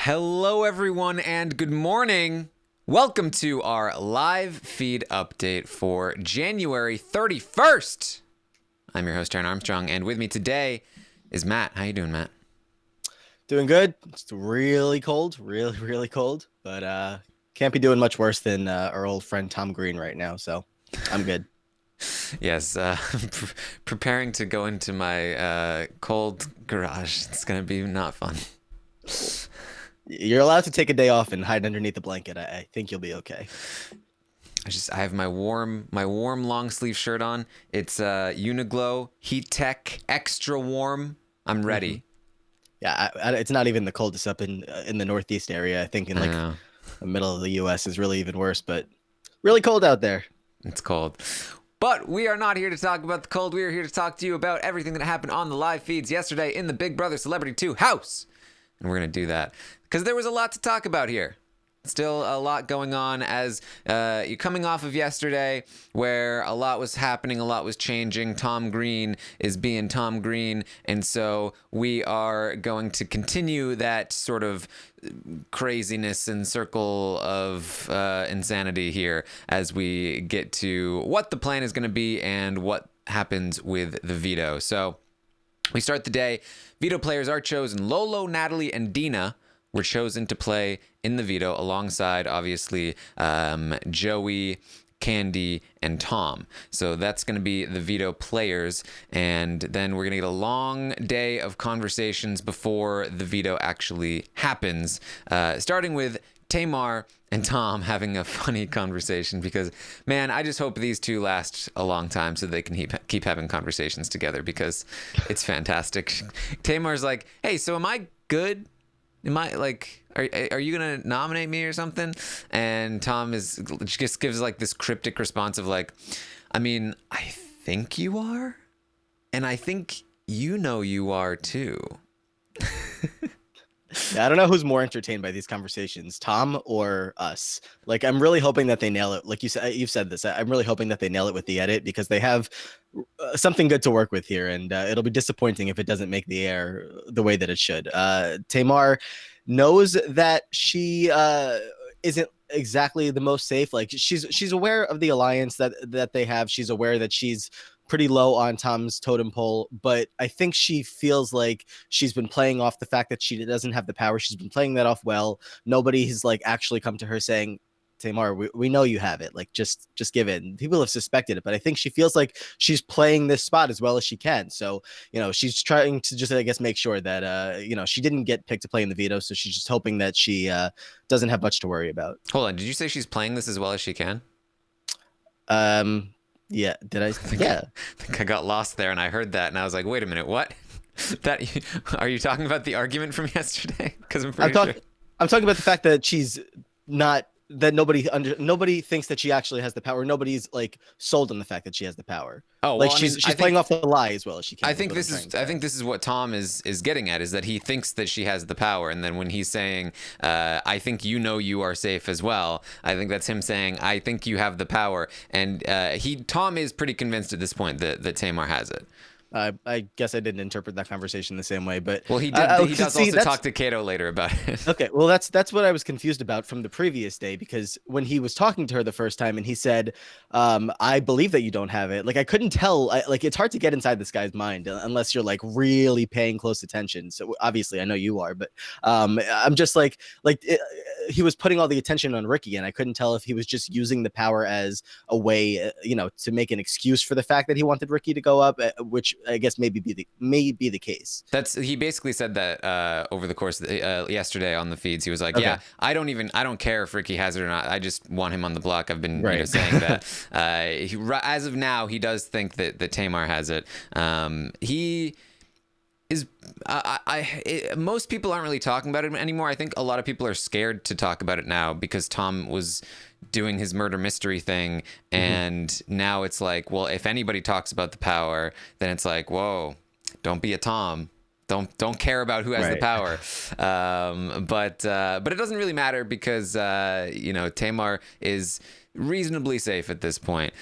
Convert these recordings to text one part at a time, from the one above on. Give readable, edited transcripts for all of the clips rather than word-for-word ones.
Hello, everyone, and good morning. Welcome to our live feed update for January 31st. I'm your host, Aaron Armstrong, and with me today is Matt. How you doing, Matt? Doing good. It's really cold, really cold, but can't be doing much worse than our old friend Tom Green right now. So I'm good. Yes, preparing to go into my cold garage. It's gonna be not fun. You're allowed to take a day off and hide underneath the blanket. I think you'll be okay. I have my warm long sleeve shirt on. It's Uniqlo Heat Tech Extra Warm. I'm hmm ready. Yeah, it's not even the coldest up in the Northeast area. I think in I like know. the middle of the U.S. is really even worse, but really cold out there. It's cold. But we are not here to talk about the cold. We are here to talk to you about everything that happened on the live feeds yesterday in the Big Brother Celebrity 2 house. And we're going to do that because there was a lot to talk about here. Still a lot going on as you're coming off of yesterday where a lot was happening, a lot was changing. Tom Green is being Tom Green. And so we are going to continue that sort of craziness and circle of insanity here as we get to what the plan is going to be and what happens with the veto. So we start the day. Veto players are chosen. Lolo, Natalie, and Dina were chosen to play in the veto alongside, obviously, Joey, Candy, and Tom. So that's going to be the veto players. And then we're going to get a long day of conversations before the veto actually happens, starting with Tamar and Tom having a funny conversation because, man, I just hope these two last a long time so they can keep having conversations together because it's fantastic. Tamar's like, hey, so am I good? Am I like, are you gonna nominate me or something? And Tom just gives like this cryptic response of like, I mean, I think you are, and I think you are too. Yeah, I don't know who's more entertained by these conversations, Tom or us. Like, I'm really hoping that they nail it. Like you said, you've said this. I'm really hoping that they nail it with the edit because they have something good to work with here, and it'll be disappointing if it doesn't make the air the way that it should. Tamar knows that she isn't exactly the most safe. Like, she's aware of the alliance that they have. She's aware that she's pretty low on Tom's totem pole, but I think she feels like she's been playing off the fact that she doesn't have the power. She's been playing that off well. Nobody has like actually come to her saying, Tamar, we know you have it. Like, just give it. And people have suspected it, but I think she feels like she's playing this spot as well as she can. So, she's trying to just, I guess, make sure that she didn't get picked to play in the veto. So she's just hoping that she doesn't have much to worry about. Hold on, did you say she's playing this as well as she can? Um, yeah. Did I? Yeah. I think I got lost there, and I heard that, and I was like, wait a minute, what? That are you talking about the argument from yesterday? Because I'm I'm pretty sure. talking. I'm talking about the fact that she's not that nobody thinks that she actually has the power. Nobody's like sold on the fact that she has the power. Oh Like well, I mean, she's playing off the lie as well as she I can. Is think what I'm this trying is to I say. think this is what Tom is getting at is that he thinks that she has the power, and then when he's saying, "I think you are safe as well," I think that's him saying, "I think you have the power," and Tom is pretty convinced at this point that Tamar has it. I guess I didn't interpret that conversation the same way, but Well, he did. He does see also that's talk to Kato later about it. okay. Well, that's what I was confused about from the previous day because when he was talking to her the first time and he said, "I believe that you don't have it," like I couldn't tell. Like it's hard to get inside this guy's mind unless you're like really paying close attention. So obviously, I know you are, but I'm just he was putting all the attention on Ricky, and I couldn't tell if he was just using the power as a way, to make an excuse for the fact that he wanted Ricky to go up, which I guess may be the case. He basically said that over the course of yesterday on the feeds. He was like, Okay, "Yeah, I don't care if Ricky has it or not. I just want him on the block." I've been right. saying that. As of now, he does think that Tamar has it. He is most people aren't really talking about it anymore. I think a lot of people are scared to talk about it now because Tom was doing his murder mystery thing, and now it's like, well, if anybody talks about the power, then it's like, whoa, don't be a Tom. Don't care about who has the Right. power. But it doesn't really matter because Tamar is reasonably safe at this point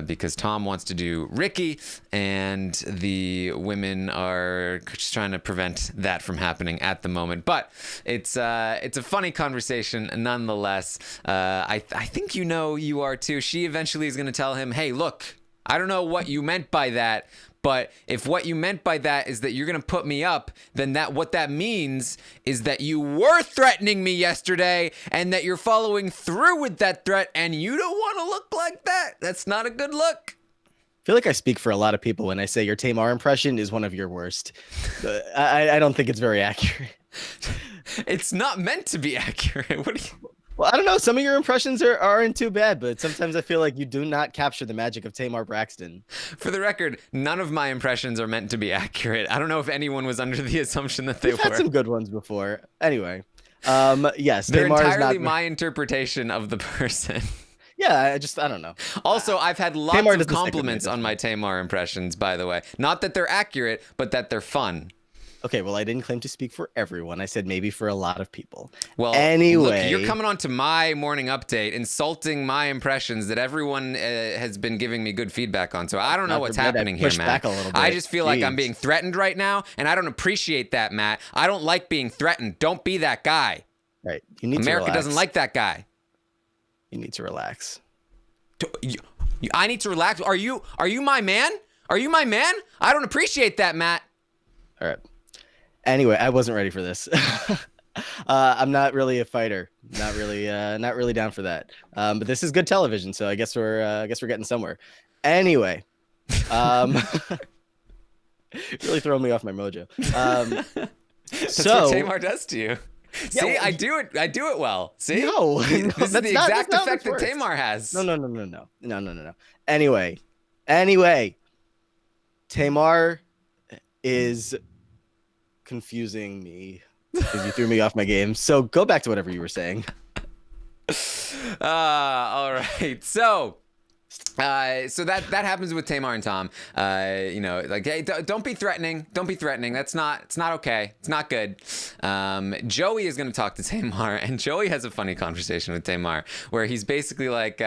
because Tom wants to do Ricky, and the women are just trying to prevent that from happening at the moment. But it's a funny conversation nonetheless. I think you are too. She eventually is going to tell him, hey, look, I don't know what you meant by that, but if what you meant by that is that you're going to put me up, then what that means is that you were threatening me yesterday and that you're following through with that threat, and you don't want to look like that. That's not a good look. I feel like I speak for a lot of people when I say your Tamar impression is one of your worst. I don't think it's very accurate. It's not meant to be accurate. What do you... Well, I don't know. Some of your impressions aren't too bad, but sometimes I feel like you do not capture the magic of Tamar Braxton. For the record, none of my impressions are meant to be accurate. I don't know if anyone was under the assumption that they We've were. had some good ones before. Anyway, yes, they're Tamar entirely is not my interpretation of the person. Yeah, I don't know. Also, I've had lots Tamar of doesn't stick with me compliments at this on my Tamar impressions, by the way. Not that they're accurate, but that they're fun. Okay, well, I didn't claim to speak for everyone. I said maybe for a lot of people. Well, anyway, look, you're coming on to my morning update, insulting my impressions that everyone has been giving me good feedback on. So I don't know what's happening here, Matt. I just feel like I'm being threatened right now, and I don't appreciate that, Matt. I don't like being threatened. Don't be that guy. Right. You need America to relax. doesn't like that guy. You need to relax. I need to relax. Are you my man? Are you my man? I don't appreciate that, Matt. All right. Anyway, I wasn't ready for this. I'm not really a fighter. Not really down for that. But this is good television, so I guess we're getting somewhere. Anyway, really throwing me off my mojo. That's what Tamar does to you. See, well, I do it well. See, no, this is the exact effect that Tamar has. No. Anyway, Tamar is confusing me because you threw me off my game. So go back to whatever you were saying. All right. So that happens with Tamar and Tom. Like, hey, don't be threatening. Don't be threatening. It's not okay. It's not good. Joey is going to talk to Tamar, and Joey has a funny conversation with Tamar where he's basically like,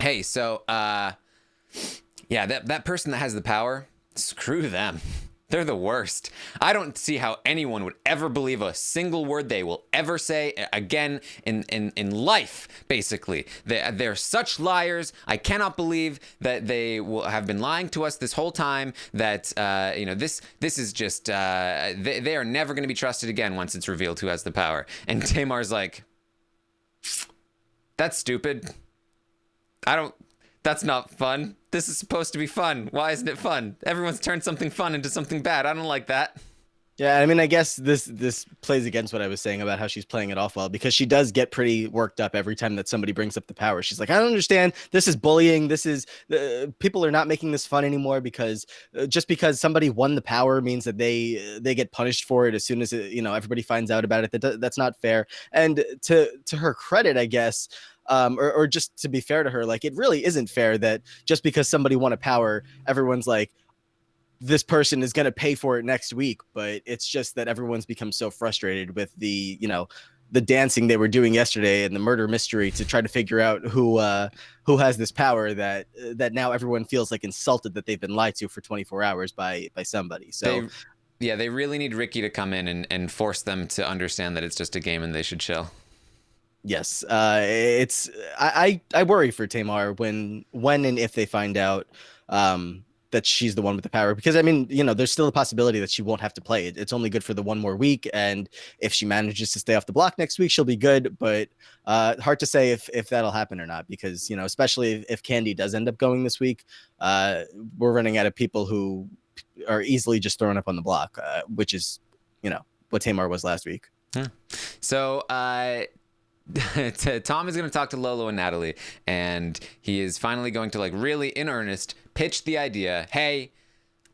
hey, so, yeah, that person that has the power, screw them. They're the worst. I don't see how anyone would ever believe a single word they will ever say again in life, basically. They're such liars. I cannot believe that they will have been lying to us this whole time, that, this is just, they are never going to be trusted again once it's revealed who has the power. And Tamar's like, that's stupid. That's not fun. This is supposed to be fun. Why isn't it fun? Everyone's turned something fun into something bad. I don't like that. Yeah, I mean, I guess this plays against what I was saying about how she's playing it off well, because she does get pretty worked up every time that somebody brings up the power. She's like, I don't understand. This is bullying. This is people are not making this fun anymore because just because somebody won the power means that they get punished for it as soon as everybody finds out about it. That's not fair. And to her credit, I guess. Or just to be fair to her, like, it really isn't fair that just because somebody won a power, everyone's like, this person is going to pay for it next week. But it's just that everyone's become so frustrated with the dancing they were doing yesterday and the murder mystery to try to figure out who has this power that now everyone feels like insulted that they've been lied to for 24 hours by somebody. So they really need Ricky to come in and force them to understand that it's just a game and they should chill. Yes, I worry for Tamar when and if they find out that she's the one with the power, because I mean, there's still a possibility that she won't have to play it. It's only good for the one more week, and if she manages to stay off the block next week, she'll be good. But hard to say if that'll happen or not, because especially if Candy does end up going this week, we're running out of people who are easily just thrown up on the block, which is what Tamar was last week. So Tom is going to talk to Lolo and Natalie, and he is finally going to, like, really in earnest pitch the idea. Hey,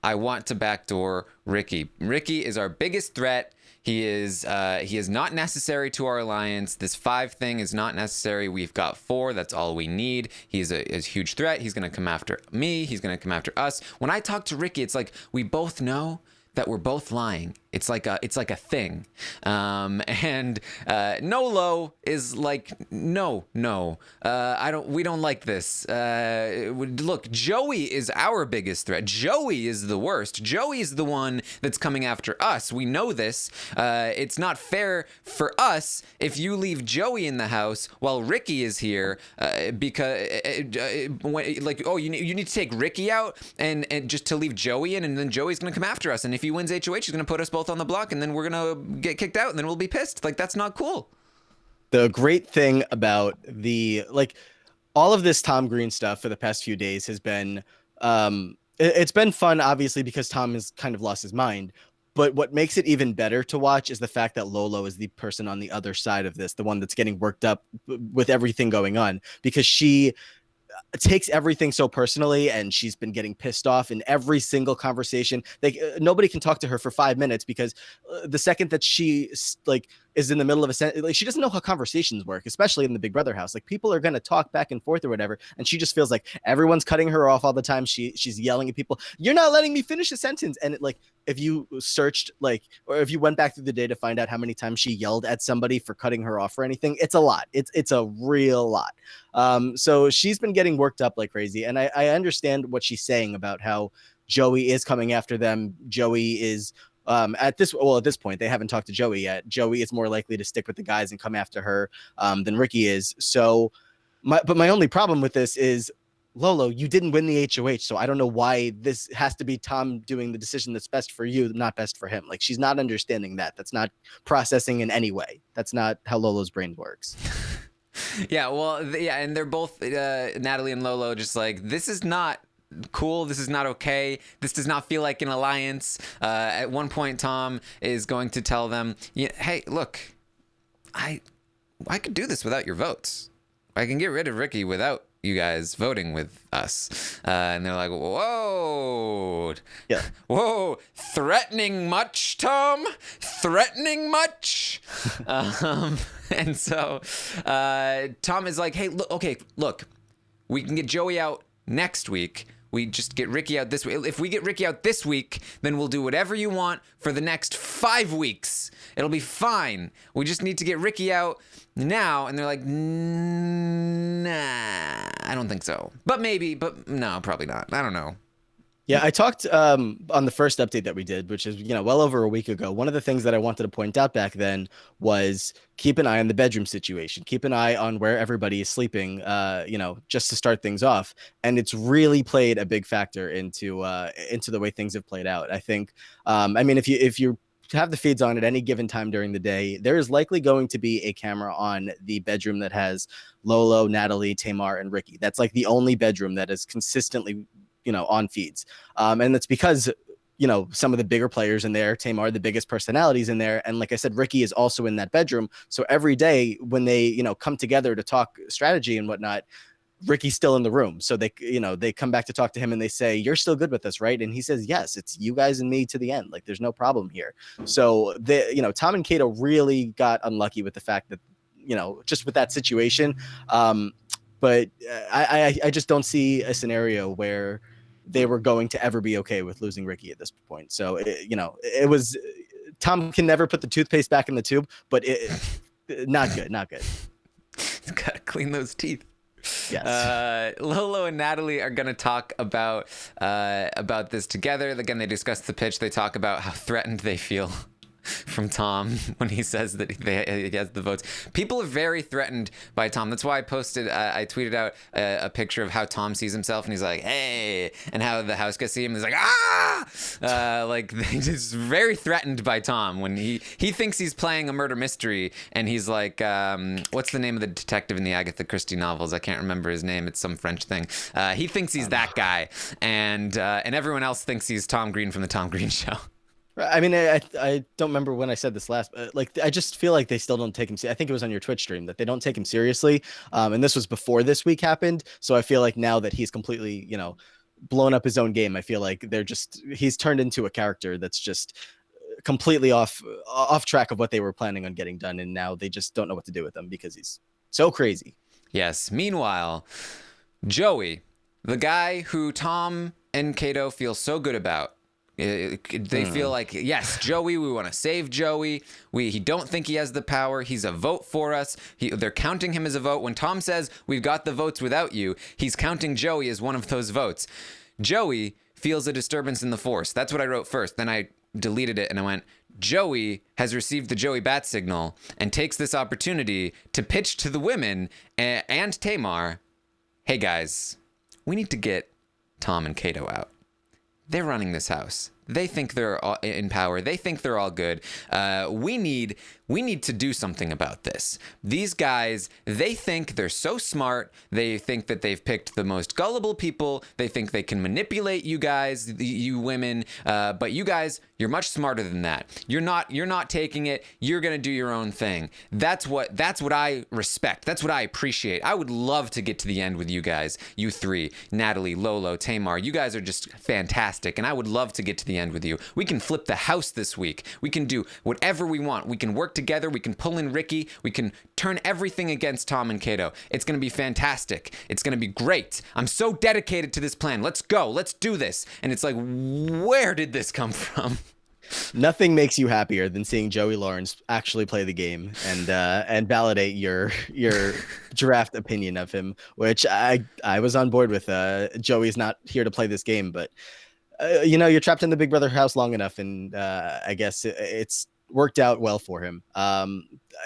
I want to backdoor Ricky. Ricky is our biggest threat. He is not necessary to our alliance. This 5 thing is not necessary. We've got 4. That's all we need. He's a huge threat. He's going to come after me. He's going to come after us. When I talk to Ricky, it's like we both know that we're both lying, It's like a thing, and Nolo is like, no, we don't like this. Look, Joey is our biggest threat. Joey is the worst. Joey is the one that's coming after us. We know this. It's not fair for us if you leave Joey in the house while Ricky is here, because you need to take Ricky out and just to leave Joey in, and then Joey's gonna come after us, and if he wins HOH, he's gonna put us both on the block, and then we're gonna get kicked out, and then we'll be pissed. Like, that's not cool. The great thing about all of this Tom Green stuff for the past few days has been it's been fun, obviously, because Tom has kind of lost his mind. But what makes it even better to watch is the fact that Lolo is the person on the other side of this, the one that's getting worked up with everything going on, because she takes everything so personally, and she's been getting pissed off in every single conversation. Nobody can talk to her for 5 minutes, because the second that she is in the middle of a sentence, she doesn't know how conversations work, especially in the Big Brother house. Like, people are going to talk back and forth or whatever, and she just feels like everyone's cutting her off all the time. She's yelling at people, "You're not letting me finish a sentence." And if you searched, or if you went back through the day to find out how many times she yelled at somebody for cutting her off or anything, it's a lot. It's a real lot. So she's been getting worked up like crazy, and I understand what she's saying about how Joey is coming after them. Joey is at this point, they haven't talked to Joey yet. Joey is more likely to stick with the guys and come after her than Ricky is. So my only problem with this is, Lolo, you didn't win the HOH, so I don't know why this has to be Tom doing the decision that's best for you, not best for him. Like, she's not understanding that. That's not processing in any way. That's not how Lolo's brain works. Yeah, well, yeah, and they're both, Natalie and Lolo, just like, this is not cool. This is not okay. This does not feel like an alliance. At one point, Tom is going to tell them, hey, look, I could do this without your votes. I can get rid of Ricky without you guys voting with us. And they're like, whoa. Yeah. Whoa. Threatening much, Tom? Threatening much? And so Tom is like, hey, look, we can get Joey out next week. We just get Ricky out this week. If we get Ricky out this week, then we'll do whatever you want for the next 5 weeks. It'll be fine. We just need to get Ricky out now. And they're like, nah, I don't think so. But maybe, but no, probably not. I don't know. Yeah, I talked on the first update that we did, which is, well over a week ago. One of the things that I wanted to point out back then was keep an eye on the bedroom situation. Keep an eye on where everybody is sleeping, just to start things off. And it's really played a big factor into the way things have played out. I think, if you have the feeds on at any given time during the day, there is likely going to be a camera on the bedroom that has Lolo, Natalie, Tamar, and Ricky. That's like the only bedroom that is consistently on feeds. And that's because, some of the bigger players in there, Tamar, the biggest personalities in there. And like I said, Ricky is also in that bedroom. So every day when they, come together to talk strategy and whatnot, Ricky's still in the room. So they come back to talk to him and they say, "You're still good with us, right?" And he says, "Yes, it's you guys and me to the end. Like, there's no problem here." So Tom and Kato really got unlucky with the fact that, just with that situation. But I just don't see a scenario where they were going to ever be okay with losing Ricky at this point. So, it was, Tom can never put the toothpaste back in the tube, but not good. Gotta clean those teeth. Yes. Lolo and Natalie are going to talk about this together. Again, they discuss the pitch. They talk about how threatened they feel from Tom when he says that he has the votes. People are very threatened by Tom. That's why I tweeted out a picture of how Tom sees himself, and he's like, "Hey," and how the house guys see him. He's like, "Ah!" They just very threatened by Tom when he thinks he's playing a murder mystery, and he's like, what's the name of the detective in the Agatha Christie novels? I can't remember his name. It's some French thing. He thinks he's that guy, and everyone else thinks he's Tom Green from the Tom Green Show. I mean, I don't remember when I said this last, I just feel like they still don't take him. I think it was on your Twitch stream that they don't take him seriously. And this was before this week happened. So I feel like now that he's completely, blown up his own game, I feel like he's turned into a character that's just completely off track of what they were planning on getting done. And now they just don't know what to do with him because he's so crazy. Yes. Meanwhile, Joey, the guy who Tom and Kato feel so good about, They feel like, yes, Joey, we want to save Joey. He don't think he has the power. He's a vote for us. They're counting him as a vote. When Tom says, we've got the votes without you, he's counting Joey as one of those votes. Joey feels a disturbance in the force. That's what I wrote first. Then I deleted it and I went, Joey has received the Joey bat signal and takes this opportunity to pitch to the women and Tamar, hey guys, we need to get Tom and Kato out. They're running this house. They think they're in power. They think they're all good. We need to do something about this. These guys, they think they're so smart. They think that they've picked the most gullible people. They think they can manipulate you guys, you women. But you guys, you're much smarter than that. You're not taking it. You're gonna do your own thing. That's what I respect. That's what I appreciate. I would love to get to the end with you guys. You three, Natalie, Lolo, Tamar. You guys are just fantastic, and I would love to get to the end with you. We can flip the house this week. We can do whatever we want. We can work together. We can pull in Ricky. We can turn everything against Tom and Kato. It's going to be fantastic. It's going to be great. I'm so dedicated to this plan. Let's go. Let's do this. And it's like, where did this come from? Nothing makes you happier than seeing Joey Lawrence actually play the game and validate your draft opinion of him, which I was on board with. Joey's not here to play this game, but you're trapped in the Big Brother house long enough, and I guess it's worked out well for him.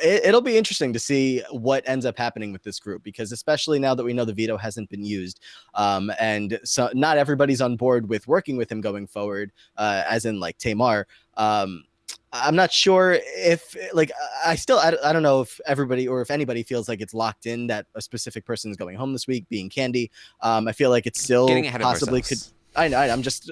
It'll be interesting to see what ends up happening with this group, because especially now that we know the veto hasn't been used, and so not everybody's on board with working with him going forward, as in like Tamar. I'm not sure if I don't know if everybody or if anybody feels like it's locked in that a specific person is going home this week, being Candy. I feel like it's still possibly could. I'm just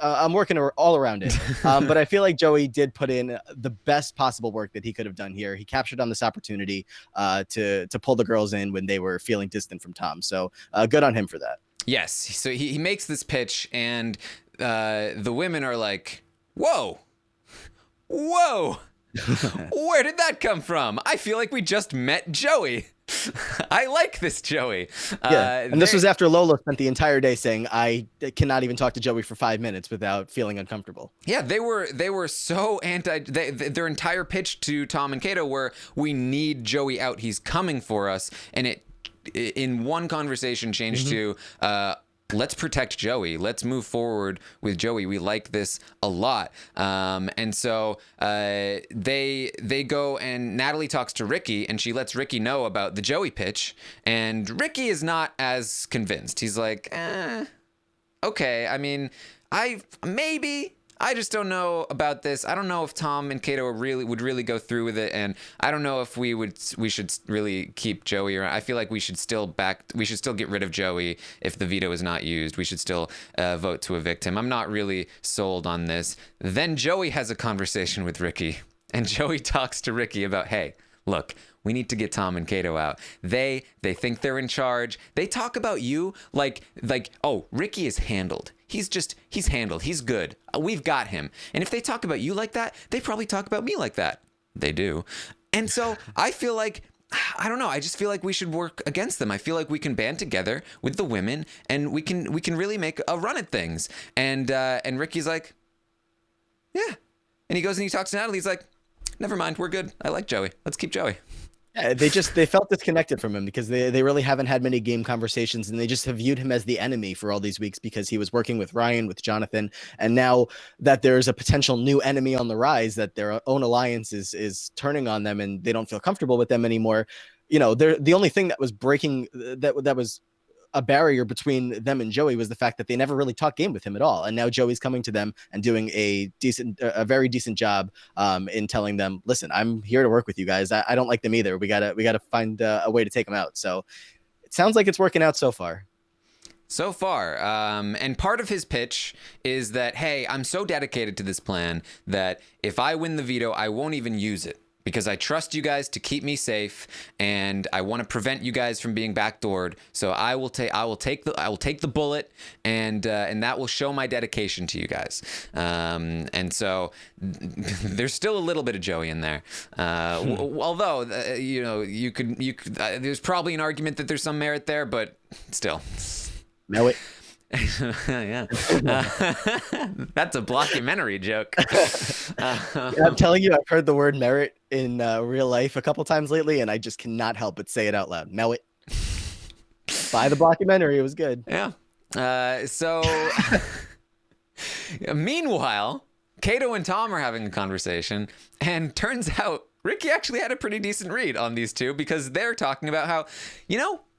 I'm working all around it. But I feel like Joey did put in the best possible work that he could have done here. He captured on this opportunity to pull the girls in when they were feeling distant from Tom. So good on him for that. Yes. So he makes this pitch, and the women are like, whoa, where did that come from? I feel like we just met Joey. I like this Joey. And this was after Lola spent the entire day saying, I cannot even talk to Joey for 5 minutes without feeling uncomfortable. Yeah, they were so their entire pitch to Tom and Kato were, we need Joey out. He's coming for us. And it in one conversation changed to let's protect Joey. Let's move forward with Joey. We like this a lot. And so they go, and Natalie talks to Ricky, and she lets Ricky know about the Joey pitch. And Ricky is not as convinced. He's like, okay. I mean, I just don't know about this. I don't know if Tom and Kato would really go through with it, and I don't know if we should really keep Joey around. I feel like we should still get rid of Joey if the veto is not used. We should still vote to evict him. I'm not really sold on this. Then Joey has a conversation with Ricky, and Joey talks to Ricky about, hey, look, we need to get Tom and Kato out. They think they're in charge. They talk about you like, oh, Ricky is handled. He's handled. He's good. We've got him. And if they talk about you like that, they probably talk about me like that. They do. And so I feel like, I don't know. I just feel like we should work against them. I feel like we can band together with the women, and we can really make a run at things. And Ricky's like, yeah. And he goes and he talks to Natalie. He's like, never mind. We're good. I like Joey. Let's keep Joey. Yeah, they felt disconnected from him because they really haven't had many game conversations, and they just have viewed him as the enemy for all these weeks because he was working with Ryan, with Jonathan, and now that there's a potential new enemy on the rise, that their own alliance is turning on them, and they don't feel comfortable with them anymore. They're the only thing that was breaking that was a barrier between them and Joey was the fact that they never really talked game with him at all. And now Joey's coming to them and doing a very decent job in telling them, listen, I'm here to work with you guys. I don't like them either. We gotta find a way to take them out. So it sounds like it's working out so far. And part of his pitch is that, hey, I'm so dedicated to this plan that if I win the veto, I won't even use it, because I trust you guys to keep me safe, and I want to prevent you guys from being backdoored. So I will take the bullet, and that will show my dedication to you guys. And so there's still a little bit of Joey in there. Although you could there's probably an argument that there's some merit there, but still. Know it. Yeah. That's a blockumentary joke. I'm telling you, I've heard the word merit in real life a couple times lately, and I just cannot help but say it out loud. Merit. By the blockumentary, it was good. Yeah. So, meanwhile, Kato and Tom are having a conversation, and turns out Ricky actually had a pretty decent read on these two because they're talking about how,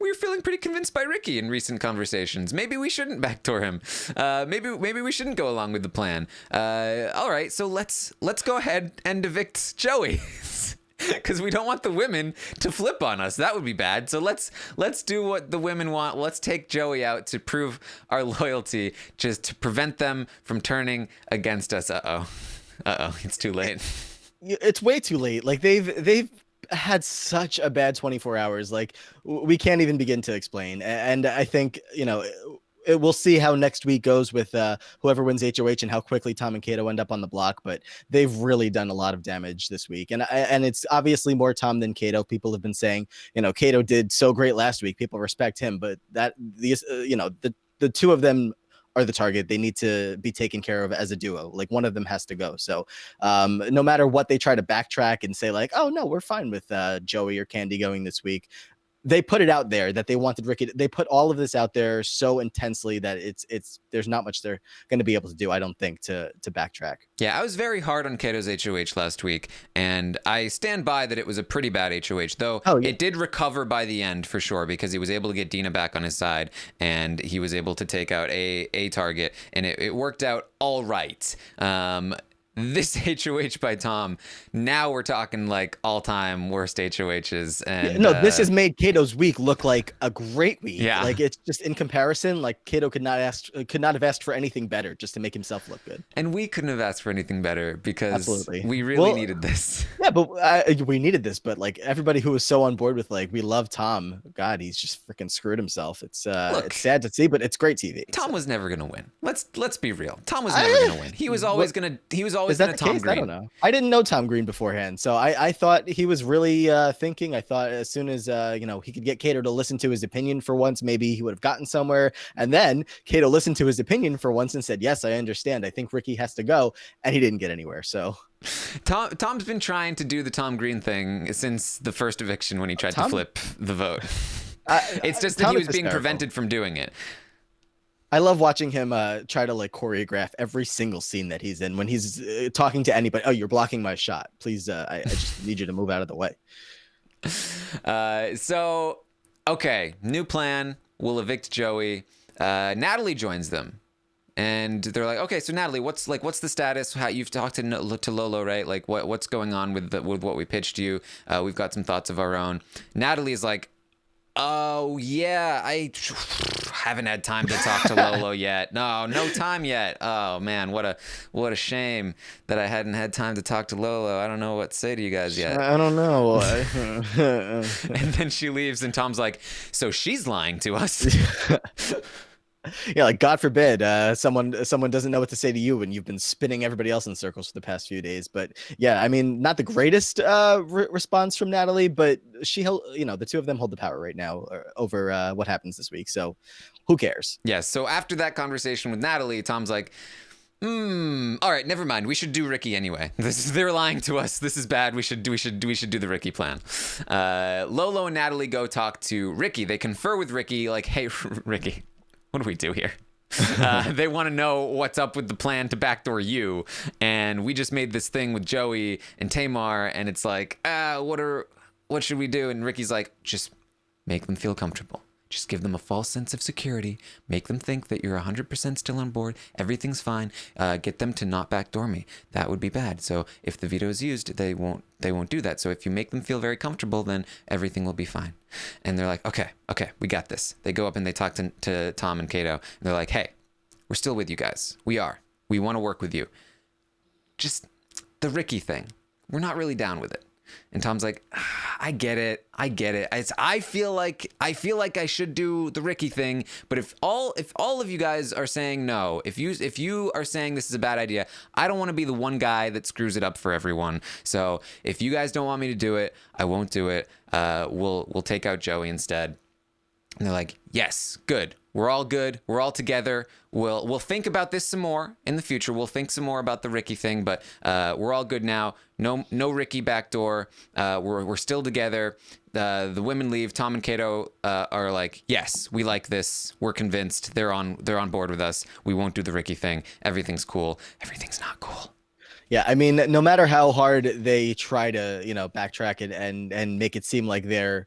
we were feeling pretty convinced by Ricky in recent conversations. Maybe we shouldn't backdoor him. Maybe we shouldn't go along with the plan. All right, so let's go ahead and evict Joey. Because we don't want the women to flip on us. That would be bad. So let's do what the women want. Let's take Joey out to prove our loyalty, just to prevent them from turning against us. It's too late. It's way too late. Like they've had such a bad 24 hours. Like we can't even begin to explain. And I think we'll see how next week goes with whoever wins HOH and how quickly Tom and Kato end up on the block. But they've really done a lot of damage this week, and it's obviously more Tom than Kato. People have been saying, Kato did so great last week. People respect him, but that these, the two of them are the target. They need to be taken care of as a duo. Like one of them has to go. So no matter what they try to backtrack and say like, oh no, we're fine with Joey or Candy going this week. They put it out there that they wanted Ricky. They put all of this out there so intensely that it's there's not much they're going to be able to do, I don't think, to backtrack. Yeah, I was very hard on Kato's HOH last week, and I stand by that it was a pretty bad HOH, though It did recover by the end for sure because he was able to get Dina back on his side, and he was able to take out a target, and it worked out all right. This HOH by Tom, now we're talking like all-time worst HOHs. And this has made Kato's week look like a great week. Yeah, like it's just in comparison, like Kato could not have asked for anything better just to make himself look good. And we couldn't have asked for anything better because Absolutely. we really needed this. Yeah, but we needed this. But like everybody who was so on board with like we love Tom, God, he's just freaking screwed himself. It's sad to see, but it's great TV. Tom was never gonna win. Let's be real. Tom was never gonna win. He was always gonna Tom Green. I don't know. I didn't know Tom Green beforehand, so I thought he was really thinking. I thought as soon as he could get Kato to listen to his opinion for once, maybe he would have gotten somewhere. And then Kato listened to his opinion for once and said, "Yes, I understand. I think Ricky has to go," and he didn't get anywhere. So Tom's been trying to do the Tom Green thing since the first eviction when he tried to flip the vote. It's just that he was being prevented from doing it. I love watching him try to like choreograph every single scene that he's in when he's talking to anybody. Oh, you're blocking my shot. Please, I just need you to move out of the way. So, okay, new plan. We'll evict Joey. Natalie joins them. And they're like, okay, so Natalie, what's the status? How you've talked to Lolo, right? Like what's going on with what we pitched you? We've got some thoughts of our own. Natalie is like, oh yeah, I haven't had time to talk to Lolo yet. No time yet. Oh man, what a shame that I hadn't had time to talk to Lolo. I don't know what to say to you guys yet. I don't know. And then she leaves, and Tom's like, so she's lying to us. Yeah, like God forbid someone doesn't know what to say to you when you've been spinning everybody else in circles for the past few days. But yeah, I mean, not the greatest response from Natalie, but the two of them hold the power right now over what happens this week. So who cares? Yes. So after that conversation with Natalie, Tom's like, all right, never mind. We should do Ricky anyway. They're lying to us. This is bad. We should do the Ricky plan. Lolo and Natalie go talk to Ricky. They confer with Ricky, like, hey, Ricky, what do we do here? They want to know what's up with the plan to backdoor you. And we just made this thing with Joey and Tamar, and it's like, what should we do? And Ricky's like, just make them feel comfortable. Just give them a false sense of security. Make them think that you're 100% still on board. Everything's fine. Get them to not backdoor me. That would be bad. So if the veto is used, they won't do that. So if you make them feel very comfortable, then everything will be fine. And they're like, okay, we got this. They go up and they talk to Tom and Kato. And they're like, hey, we're still with you guys. We want to work with you. Just the Ricky thing. We're not really down with it. And Tom's like, I get it. I feel like I should do the Ricky thing, but if all of you guys are saying no, if you are saying this is a bad idea, I don't want to be the one guy that screws it up for everyone. So if you guys don't want me to do it, I won't do it. We'll take out Joey instead. And they're like, yes, good. We're all good. We're all together. We'll think about this some more in the future. We'll think some more about the Ricky thing, but we're all good now. No Ricky backdoor. We're still together. The women leave. Tom and Kato are like, yes, we like this. We're convinced. They're on board with us. We won't do the Ricky thing. Everything's cool. Everything's not cool. Yeah, I mean, no matter how hard they try to, backtrack it and make it seem like they're,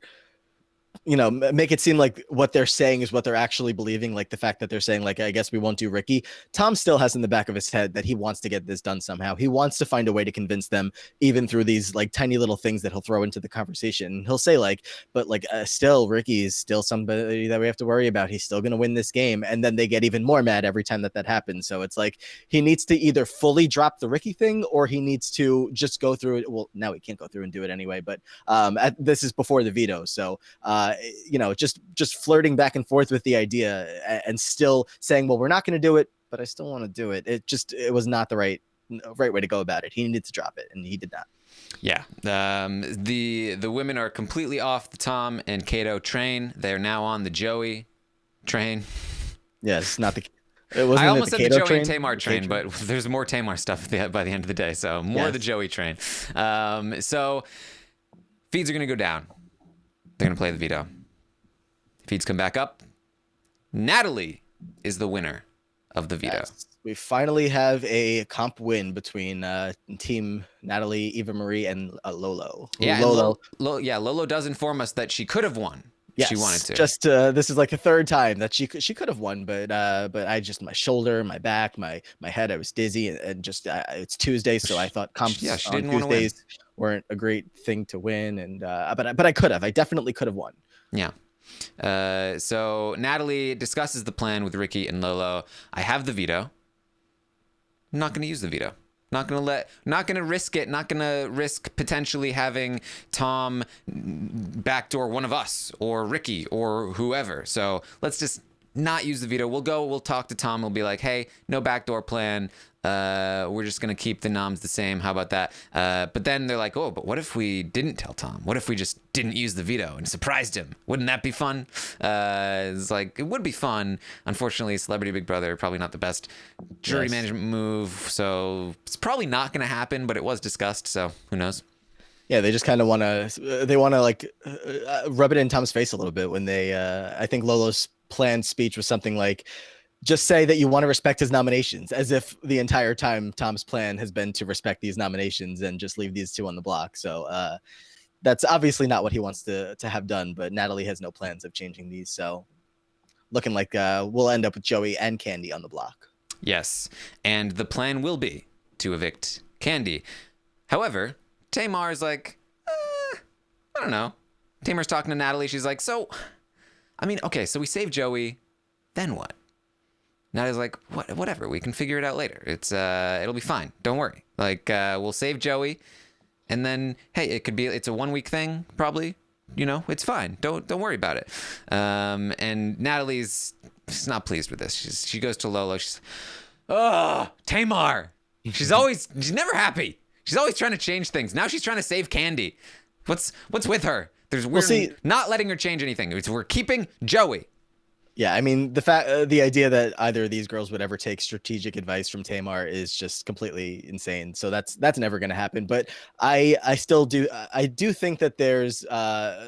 make it seem like what they're saying is what they're actually believing. Like the fact that they're saying, like, I guess we won't do Ricky. Tom still has in the back of his head that he wants to get this done somehow. He wants to find a way to convince them, even through these like tiny little things that he'll throw into the conversation. He'll say like, but like still Ricky is still somebody that we have to worry about. He's still going to win this game. And then they get even more mad every time that happens. So it's like, he needs to either fully drop the Ricky thing, or he needs to just go through it. Well, now he can't go through and do it anyway, but this is before the veto. So, just flirting back and forth with the idea and still saying, well, we're not going to do it, but I still want to do it. It was not the right way to go about it. He needed to drop it, and he did not. Yeah. The women are completely off the Tom and Kato train. They're now on the Joey train. Yes, not the. I almost said the Joey and Tamar train, but there's more Tamar stuff by the end of the day, so more the Joey train. So feeds are going to go down. They're going to play the veto. Feeds come back up. Natalie is the winner of the veto. Yes. We finally have a comp win between Team Natalie, Eva Marie, and Lolo. Yeah, Lolo. Lolo does inform us that she could have won. Yes, she wanted to. Just this is like the third time that she could have won, but I just, my shoulder, my back, my head, I was dizzy, and just it's Tuesday, so I thought comps on Tuesdays weren't a great thing to win, and but I could have. I definitely could have won. Yeah. So Natalie discusses the plan with Ricky and Lolo. I have the veto. I'm not going to use the veto. Not going to risk it. Not going to risk potentially having Tom backdoor one of us or Ricky or whoever. So let's just not use the veto. We'll talk to Tom. We'll be like, hey, no backdoor plan. We're just going to keep the noms the same. How about that? But then they're like, oh, but what if we didn't tell Tom? What if we just didn't use the veto and surprised him? Wouldn't that be fun? It's like, it would be fun. Unfortunately, Celebrity Big Brother, probably not the best jury management move. So it's probably not going to happen, but it was discussed. So who knows? Yeah, they just kind of want to, like rub it in Tom's face a little bit when they, I think Lolo's planned speech was something like, just say that you want to respect his nominations, as if the entire time Tom's plan has been to respect these nominations and just leave these two on the block. So that's obviously not what he wants to have done, but Natalie has no plans of changing these. So looking like we'll end up with Joey and Candy on the block. Yes, and the plan will be to evict Candy. However, Tamar's like, I don't know. Tamar's talking to Natalie. She's like, so we save Joey, then what? Natalie's like, whatever. We can figure it out later. It'll be fine. Don't worry. Like, we'll save Joey, and then hey, it's a 1 week thing, probably. It's fine. Don't worry about it. And Natalie's not pleased with this. She goes to Lolo. She's, oh, Tamar. She's never happy. She's always trying to change things. Now she's trying to save Candy. What's with her? We're not letting her change anything. We're keeping Joey. Yeah, I mean, the idea that either of these girls would ever take strategic advice from Tamar is just completely insane. So that's never going to happen. But I do think that there's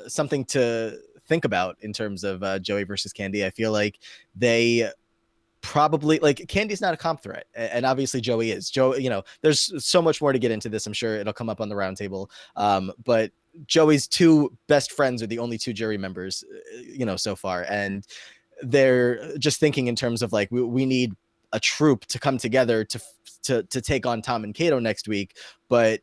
something to think about in terms of Joey versus Candy. I feel like they probably, like, Candy's not a comp threat, and obviously Joey is. There's so much more to get into this. I'm sure it'll come up on the roundtable. But Joey's two best friends are the only two jury members, so far, and they're just thinking in terms of like, we need a troop to come together to take on Tom and Kato next week. But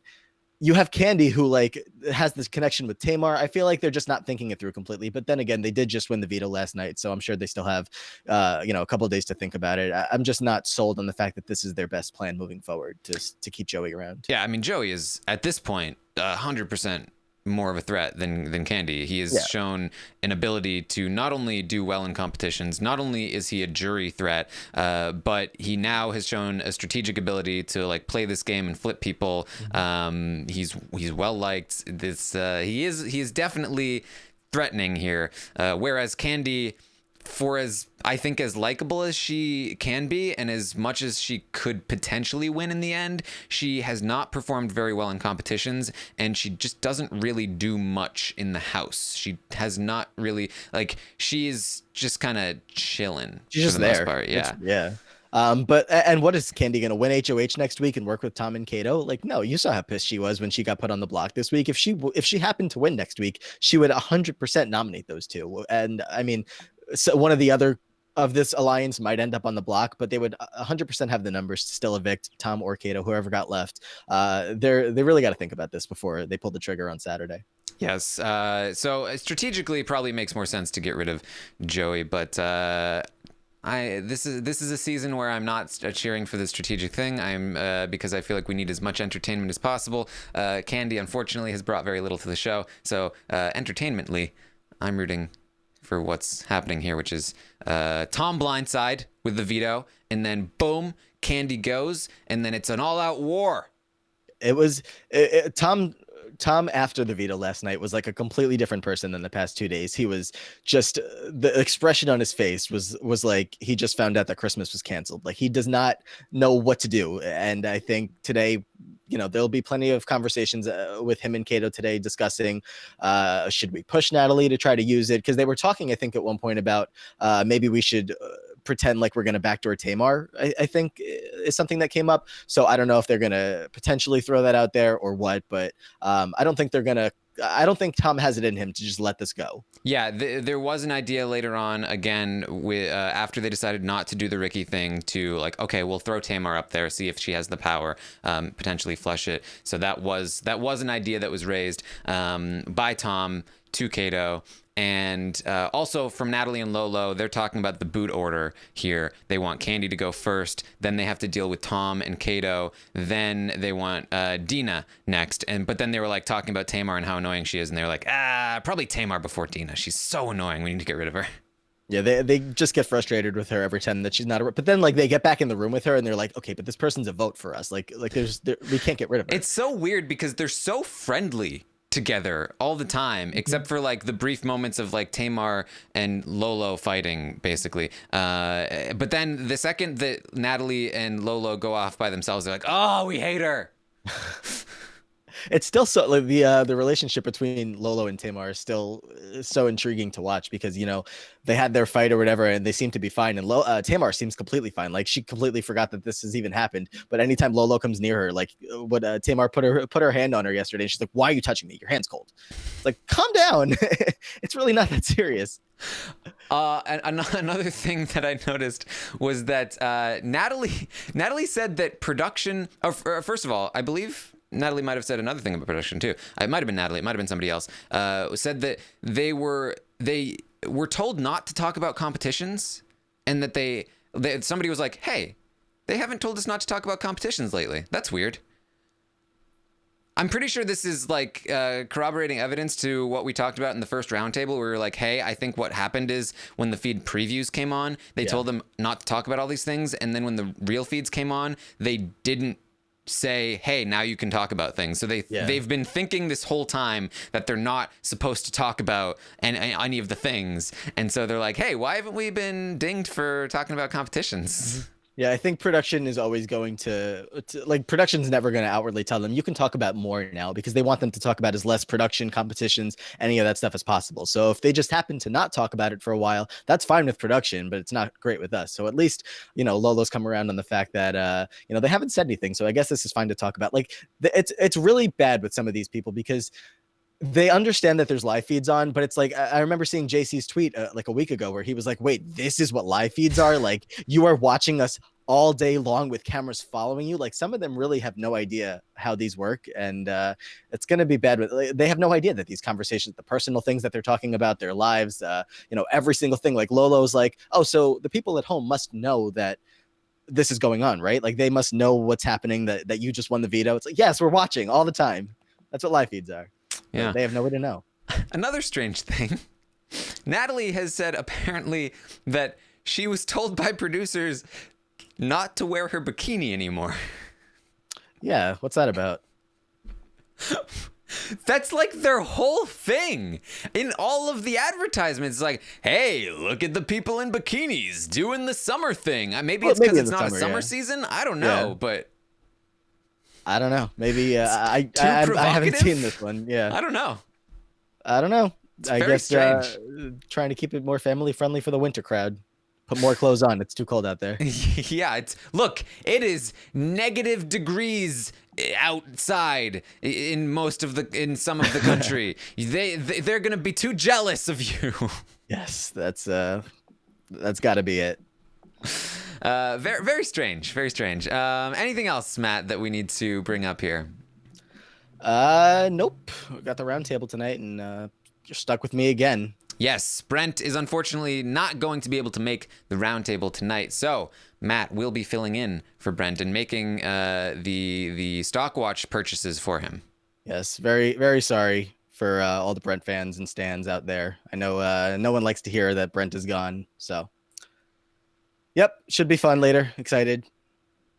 you have Candy, who like has this connection with Tamar. I feel like they're just not thinking it through completely. But then again, they did just win the veto last night, so I'm sure they still have a couple of days to think about it. I'm just not sold on the fact that this is their best plan moving forward to keep Joey around. Yeah, I mean, Joey is at this point 100% more of a threat than Candy. He has shown an ability to not only do well in competitions, not only is he a jury threat, but he now has shown a strategic ability to like play this game and flip people. He's well liked. He is definitely threatening here, whereas Candy for as I think as likable as she can be and as much as she could potentially win in the end, she has not performed very well in competitions, and she just doesn't really do much in the house. She has not really, like, she's just kind of chilling. She's just for the there. most part. Yeah. Yeah. But and what is Candy gonna win HOH next week and work with Tom and Kato? Like, no, you saw how pissed she was when she got put on the block this week. If she happened to win next week, she would 100% nominate those two. And I mean, so one of the other of this alliance might end up on the block, but they would 100% have the numbers to still evict Tom or Kato, whoever got left. They really got to think about this before they pull the trigger on Saturday. Yes. So strategically, probably makes more sense to get rid of Joey, but this is a season where I'm not cheering for the strategic thing. I'm because I feel like we need as much entertainment as possible. Candy, unfortunately, has brought very little to the show. So entertainmentally, I'm rooting for what's happening here, which is Tom blindside with the veto, and then boom, Candy goes, and then it's an all-out war. It was Tom after the veto last night was like a completely different person than the past 2 days. He was just the expression on his face was like he just found out that Christmas was canceled. Like he does not know what to do. And I think today, there'll be plenty of conversations with him and Kato today discussing should we push Natalie to try to use it, because they were talking, I think, at one point about maybe we should pretend like we're going to backdoor Tamar, I think is something that came up. So I don't know if they're going to potentially throw that out there or what, but I don't think Tom has it in him to just let this go. Yeah, there was an idea later on, again, with after they decided not to do the Ricky thing, to like, okay, we'll throw Tamar up there, see if she has the power, potentially flush it. So that was an idea that was raised by Tom to Kato. And also from Natalie and Lolo, they're talking about the boot order here. They want Candy to go first, then they have to deal with Tom and Kato, then they want Dina next. But then they were like talking about Tamar and how annoying she is, and they were like, probably Tamar before Dina. She's so annoying. We need to get rid of her. Yeah, they just get frustrated with her every time that she's not. But then like they get back in the room with her and they're like, okay, but this person's a vote for us. Like we can't get rid of her. It's so weird because they're so friendly together all the time, except for like the brief moments of like Tamar and Lolo fighting, basically. But then the second that Natalie and Lolo go off by themselves, they're like, oh, we hate her. It's still so like the relationship between Lolo and Tamar is still so intriguing to watch, because they had their fight or whatever and they seem to be fine, and Tamar seems completely fine. Like she completely forgot that this has even happened. But anytime Lolo comes near her, like what Tamar put her hand on her yesterday, and she's like, "Why are you touching me? Your hand's cold." It's like, calm down. It's really not that serious. And another thing that I noticed was that Natalie said that production. First of all, I believe Natalie might have said another thing about production too. It might have been Natalie. It might have been somebody else. Said that they were told not to talk about competitions, and that somebody was like, "Hey, they haven't told us not to talk about competitions lately. That's weird." I'm pretty sure this is like corroborating evidence to what we talked about in the first roundtable, where we were like, hey, I think what happened is when the feed previews came on, they told them not to talk about all these things. And then when the real feeds came on, they didn't say, hey, now you can talk about things. So they've been thinking this whole time that they're not supposed to talk about any of the things. And so they're like, hey, why haven't we been dinged for talking about competitions? Yeah, I think production is always going to like, production's never going to outwardly tell them you can talk about more now, because they want them to talk about as less production, competitions, any of that stuff as possible. So if they just happen to not talk about it for a while, that's fine with production, but it's not great with us. So at least, Lolo's come around on the fact that, they haven't said anything. So I guess this is fine to talk about. Like it's really bad with some of these people, because they understand that there's live feeds on, but it's like, I remember seeing JC's tweet like a week ago where he was like, wait, this is what live feeds are? Like, you are watching us all day long with cameras following you. Like, some of them really have no idea how these work. And it's going to be bad. They have no idea that these conversations, the personal things that they're talking about, their lives, every single thing. Like Lolo's like, oh, so the people at home must know that this is going on, right? Like, they must know what's happening, that you just won the veto. It's like, yes, we're watching all the time. That's what live feeds are. Yeah. They have no way to know. Another strange thing, Natalie has said apparently that she was told by producers not to wear her bikini anymore. Yeah, what's that about? That's like their whole thing in all of the advertisements. Like, hey, look at the people in bikinis doing the summer thing. Maybe Well, it's because maybe in it's the not a summer, summer yeah. season. I don't Yeah. know, but I don't know. Maybe I too haven't provocative? seen this one. Yeah. I don't know. I don't know. It's I very guess strange. trying to keep it more family friendly for the winter crowd. Put more clothes on. It's too cold out there. Yeah, it is negative degrees outside in some of the country. They're gonna be too jealous of you. Yes, that's got to be it. Very very strange, very strange. Anything else, Matt, that we need to bring up here? Nope. We got the round table tonight, and you're stuck with me again. Yes, Brent is unfortunately not going to be able to make the roundtable tonight, so Matt will be filling in for Brent and making the stock watch purchases for him. Yes, very very sorry for all the Brent fans and stands out there. I know no one likes to hear that Brent is gone. So, yep, should be fun later. Excited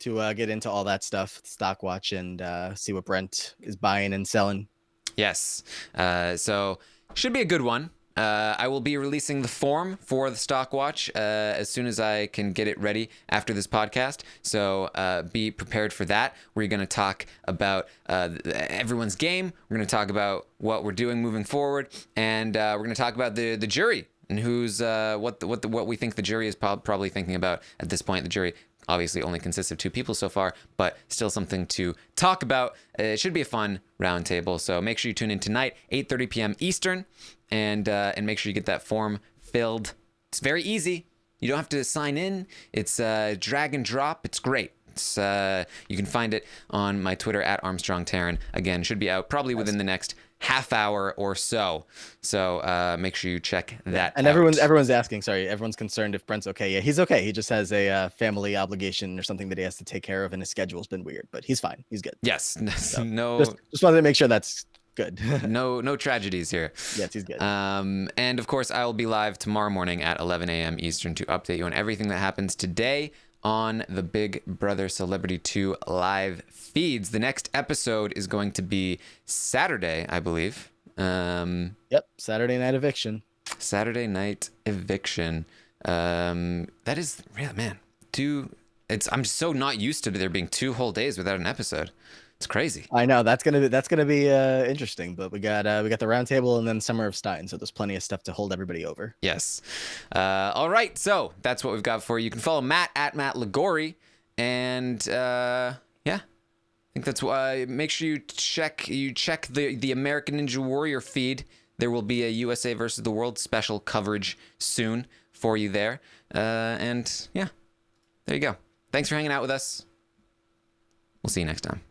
to get into all that stuff, stock watch, and see what Brent is buying and selling. Yes, so should be a good one. I will be releasing the form for the stock watch as soon as I can get it ready after this podcast. So be prepared for that. We're going to talk about everyone's game. We're going to talk about what we're doing moving forward, and we're going to talk about the jury and who's what we think the jury is probably thinking about at this point. The jury obviously only consists of 2 people so far, but still something to talk about. It should be a fun roundtable. So make sure you tune in tonight, 8:30 p.m. Eastern. And make sure you get that form filled. It's very easy. You don't have to sign in. It's drag and drop. It's great. It's, you can find it on my Twitter at ArmstrongTaryn. Again, should be out probably within the next half hour or so. So make sure you check that And out. everyone's asking. Sorry, everyone's concerned if Brent's okay. Yeah, he's okay. He just has a family obligation or something that he has to take care of, and his schedule's been weird. But he's fine. He's good. Yes. So, No. just wanted to make sure that's good. No tragedies here. Yes, he's good. And of course, I will be live tomorrow morning at 11 a.m. Eastern to update you on everything that happens today on the Big Brother Celebrity 2 live feeds. The next episode is going to be Saturday, I believe. Yep, Saturday night eviction. Saturday night eviction. That is, yeah, man. I'm so not used to there being 2 whole days without an episode. It's crazy. I know that's gonna be interesting, but we got the round table and then Summer of Stein, so there's plenty of stuff to hold everybody over. Yes. All right, so that's what we've got for you. You can follow Matt at Matt Ligori, and yeah, I think that's why. Make sure you check the American Ninja Warrior feed. There will be a USA versus the World special coverage soon for you there, and yeah, there you go. Thanks for hanging out with us. We'll see you next time.